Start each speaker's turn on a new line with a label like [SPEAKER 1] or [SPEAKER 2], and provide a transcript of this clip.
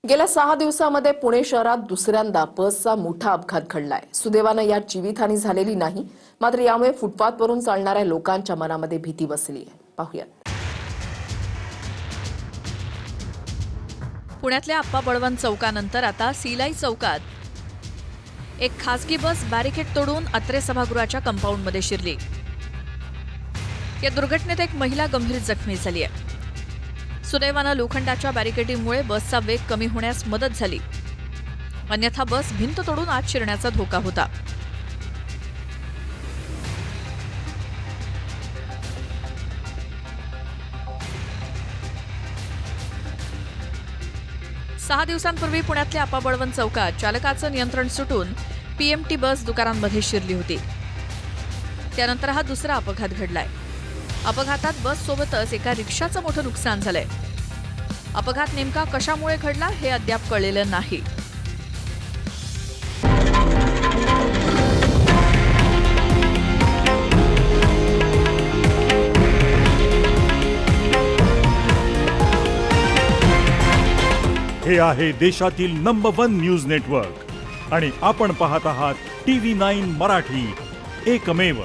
[SPEAKER 1] गेल्या 6 दिवसांमध्ये पुणे शहरात दुसऱ्यांदा बसचा मोठा अपघात घडलाय। सुदैवाने यात जीवितहानी झालेली नाही, मात्र यामुळे फुटपाथवरून चालणाऱ्या लोकांच्या मनामध्ये भीती बसली आहे। पाहूयात।
[SPEAKER 2] पुण्यातल्या आप्पा बळवंत चौकानंतर आता सिलाई चौकात एक खासगी बस बॅरिकेड तोडून अत्रे सभागृहाच्या कंपाऊंडमध्ये शिरली। या दुर्घटनेत एक महिला गंभीर जखमी झाली आहे। सुदैवाने लोखंडाच्या बॅरिकेडिंगमुळे बसचा वेग कमी होण्यास मदत झाली, अन्यथा बस भिंत तोडून आत शिरण्याचा धोका होता। सहा दिवसांपूर्वी पुण्यातल्या आप्पा बळवंत चौकात चालकाचं नियंत्रण सुटून पीएमटी बस दुकानांमध्ये शिरली होती। त्यानंतर हा दुसरा अपघात घडलाय। अपघातात बस सोबतच एका रिक्षाचं मोठं नुकसान झालंय। अपघात नेमका कशामुळे घडला हे अद्याप कळलेलं नाही।
[SPEAKER 3] हे आहे देशातील नंबर 1 न्यूज नेटवर्क आणि आपण पाहत आहात TV9 मराठी, एकमेव।